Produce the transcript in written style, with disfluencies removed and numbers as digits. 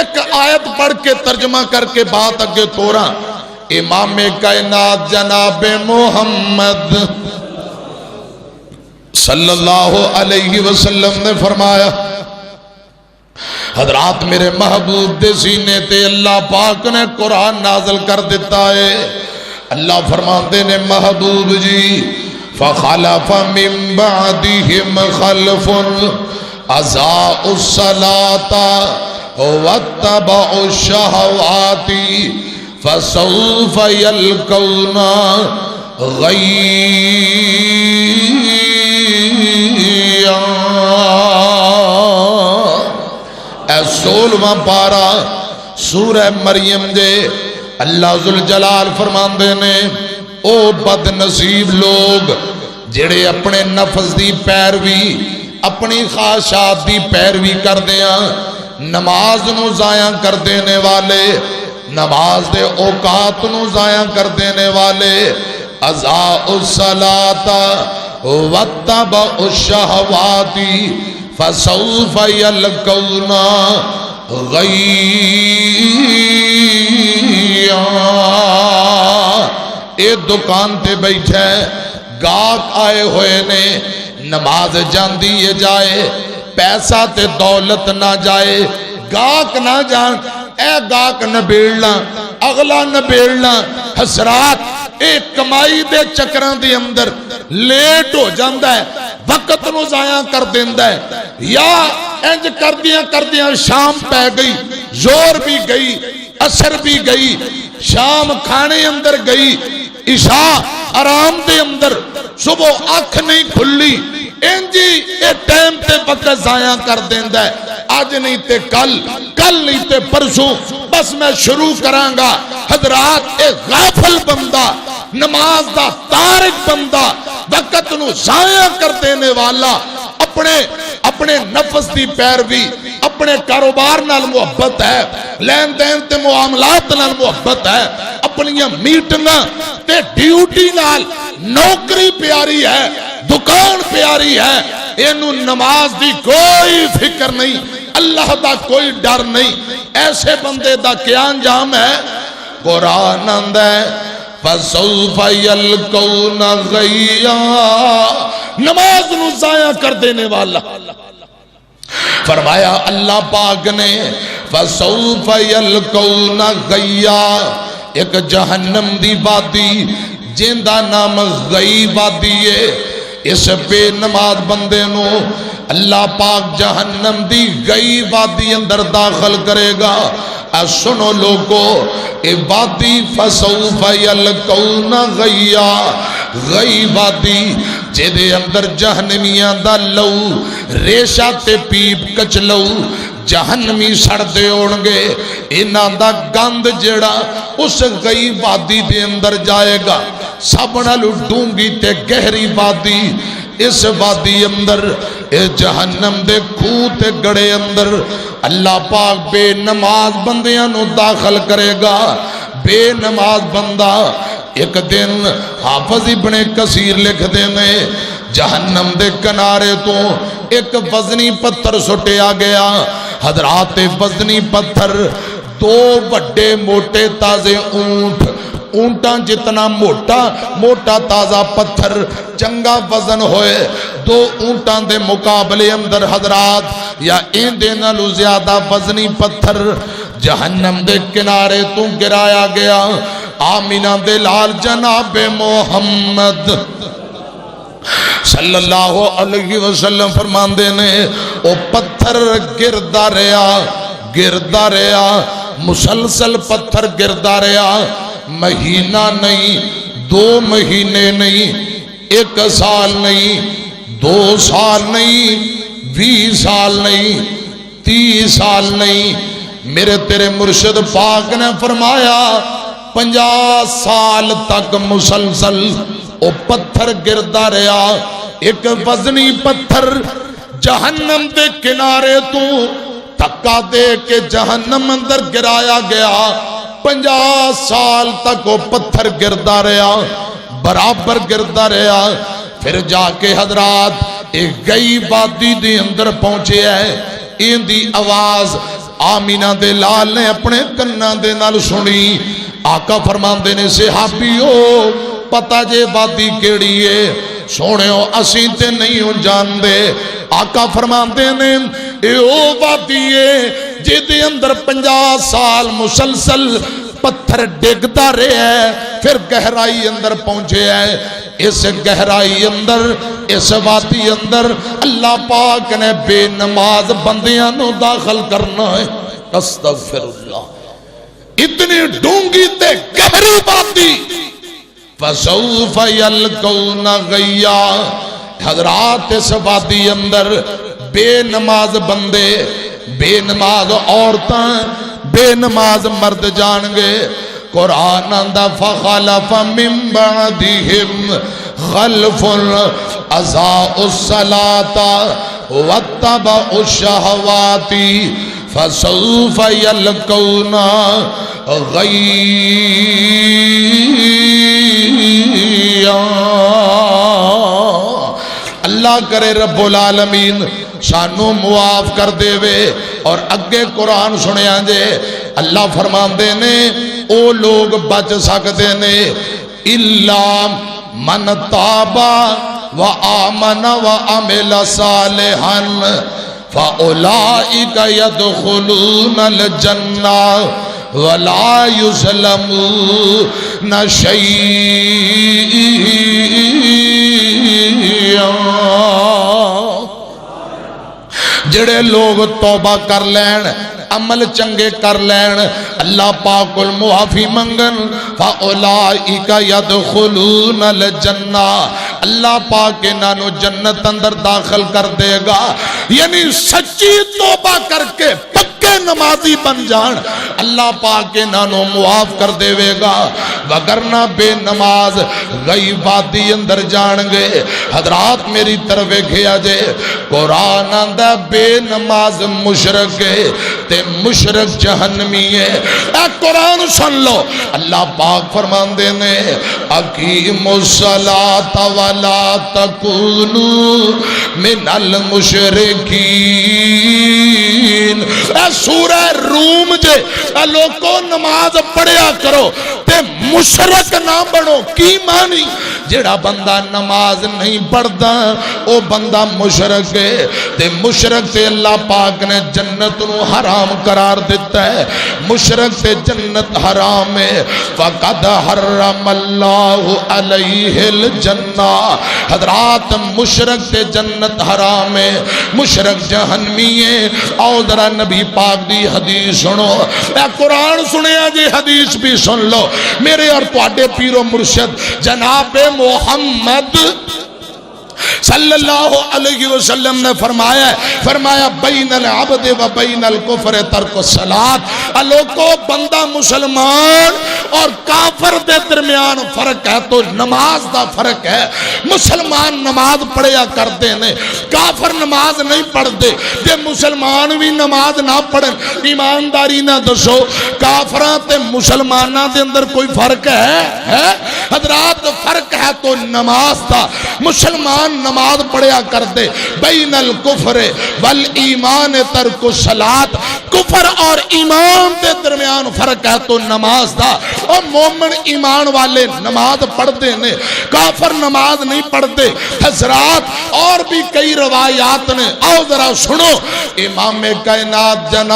ایک آیت پڑھ کے ترجمہ کر کے بات اگے توڑا. امام کائنات جناب محمد صلی اللہ علیہ وسلم نے فرمایا حضرات میرے محبوب دے سینے تے اللہ پاک نے قرآن نازل کر دیتا ہے. اللہ فرماتے نے محبوب جی فخلف من بعدهم خلف اضاعوا الصلاة واتبعوا الشهوات فسوف يلقون غيا. اے 16واں پارا سورہ مریم دے اللہ ذوالجلال فرماندے نے او بد نصیب لوگ جڑے اپنے نفس دی پیروی اپنی خواہشات دی پیروی کر دیاں نماز نو ضائع کر دینے والے نماز دے اوقات نو ضائع کر دینے والے اضاعوا الصلاۃ واتبعوا الشہوات فسوف یلقون غیا. اے دکان تے بیٹھے گاہک آئے ہوئے نے نماز جاندی یہ جائے پیسہ تے دولت نہ جائے گاہک نہ جان اے گاہک نہ بیڑنا اگلا نہ بیڑنا حسرات ایک کمائی دے چکران دی اندر لیٹ ہو جاندہ ہے وقت نو ضائع کر دیندہ ہے یا انج کر دیاں شام پہ گئی زور بھی گئی اثر بھی گئی شام کھانے اندر گئی عشاء آرام دے اندر صبح آنکھ نہیں کھلی انجی اے ٹائم تے وقت ضائع کر دیندہ ہے آج نہیں تے کل نہیں تے پرسوں بس میں شروع کرانگا. حضرات ایک غافل بندہ نماز دا تارک بندہ وقت نو ضائع کر دینے والا اپنے نفس دی پیروی اپنے کاروبار نال محبت ہے لین دین تے معاملات نال محبت ہے اپنی میٹنگاں تے ڈیوٹی نال نوکری پیاری ہے دکان پیاری ہے اینو نماز دی کوئی فکر نہیں اللہ دا کوئی ڈر نہیں. ایسے بندے دا کیا انجام ہے قرآن اندر فَسَوْفَ يَلْقَوْنَ غَيًّا نماز نو ضائع کر دینے والا. فرمایا اللہ پاک نے فَسَوْفَ يَلْقَوْنَ غَيًّا ایک جہنم دی وادی جندہ نام غی وادی ہے اس بے نماز بندے نو اللہ پاک جہنم دی غی وادی اندر داخل کرے گا. سنو لوگو اے وادی فسوف یلقون غیا غی وادی جدے اندر جہنمیاں دا لو ریشہ تے پیپ کچ لو جہنمی سڑ دے اونگے انہاں دا گند جڑا اس غی وادی دے اندر جائے گا. سبنا لڈونگی تے گہری وادی اس وادی اندر اے جہنم دے کھوتے گڑے اندر اللہ پاک بے نماز بندیاں نو داخل کرے گا. بے نماز بندہ ایک دن حافظ ابن کثیر لکھ دے میں جہنم دے کنارے تو ایک وزنی پتھر سٹے آ گیا. حضرات وزنی پتھر دو بڑے موٹے تازے اونٹاں جتنا موٹا تازہ پتھر چنگا وزن ہوئے دو اونٹاں دے مقابلے اندر حضرات یا این دینا لو زیادہ وزنی پتھر جہنم دے کنارے تو گرایا گیا. آمینہ دے لال جناب محمد صلی اللہ علیہ وسلم فرماندے نے او پتھر گردہ رہا مسلسل پتھر گردہ رہا مہینہ نہیں 2 مہینے نہیں 1 سال نہیں 2 سال نہیں 20 سال نہیں 30 سال نہیں میرے تیرے مرشد پاک نے فرمایا 50 سال تک مسلسل او پتھر گردہ رہا. ایک وزنی پتھر جہنم دے کنارے تو تھکا دے کے جہنم اندر گرایا گیا. 50 سال تک وہ پتھر گردہ رہا برابر گردہ رہا. پھر جا کے حضرات ایک گئی وادی دے اندر پہنچے ہے. این دی آواز آمینہ دے لال نے اپنے کناں دے نال سنی آقا فرماندے نے صحابیو پتہ جے وادی کیڑی ہے سونےو اسی تے نہیں ہوں جان دے آقا فرماندے نے اے او وادی ہے جے دے اندر 50 سال مسلسل پتھر ڈگتا رہے ہے پھر گہرائی اندر پہنچے ہے اس گہرائی اندر اس وادی اندر اللہ پاک نے بے نماز بندیاں نو داخل کرنا ہے استغفر اللہ اتنی ڈونگی تے گہری وادی فسوف یلقون غیا حضرات اس وادی اندر بے نماز بندے بے نماز عورتاں بے نماز مرد جان گے قرآن اندہ فخلف من بعدہم خلف اضاعوا الصلاة واتبعوا الشہوات فسوف یلقون غیا اللہ کرے رب العالمین سانو معاف کر دے وے اور اگے قرآن سنیا جے اللہ فرمان دے نے او لوگ بچ سکتے نے الا من تابا و آمن و عمل صالحا فاولئک يدخلون الجنہ ولا یظلمون شیئا جڑے لوگ توبہ کر لین عمل چنگے کر لین اللہ پاک المعافی منگن فاولائک یدخلون الجنہ اللہ پاک انہوں جنت اندر داخل کر دے گا یعنی سچی توبہ کر کے پکے نمازی بن جان اللہ پاک انہوں معاف کر دے گا وگرنہ بے نماز گئی وادی اندر جان گے حضرات میری طرف کھیا جے قرآن اندر بے نماز مشرک ہے تے مشرک جہنمی ہے اے قرآن سن لو اللہ پاک فرمان دینے اقیموا الصلاۃ ولا تکونوا من المشرکین اے سورہ روم جے اے لوگوں نماز پڑھیا کرو تے مشرک نہ بنو کی معنی جڑا بندہ نماز نہیں پڑھتا او بندہ مشرک ہے تے مشرک تے اللہ پاک نے جنت نو حرام قرار دیتا ہے مشرک تے جنت حرام ہے فقد حرم اللہ علیہ الجنہ حضرات مشرک تے جنت حرام ہے مشرک جہنمی ہے آؤ ذرا نبی پاک دی حدیث سنو اے قرآن سنیا جی حدیث بھی سن لو میرے اور تواڈے پیر و مرشد جناب محمد صلی اللہ علیہ وسلم نے فرمایا بین العبد و بین الکفر ترک الصلاۃ لوگو بندہ مسلمان اور کافر دے درمیان فرق ہے تو نماز دا فرق ہے مسلمان نماز پڑھیا کرتے ہیں کافر نماز نہیں پڑھتے تے مسلمان بھی نماز نہ پڑھن ایمانداری نہ دسو کافراں تے مسلماناں دے اندر کوئی فرق ہے حضرات فرق ہے تو نماز دا مسلمان نماز پڑھیا کر دے بین الکفر والایمان ترک الصلاۃ کفر اور ایمان دے درمیان فرق ہے تو نماز دا اور مومن ایمان والے نماز پڑھتے ہیں کافر نماز نہیں پڑھتے حضرات اور بھی کئی روایات نے آؤ ذرا سنو امام کائنات جناب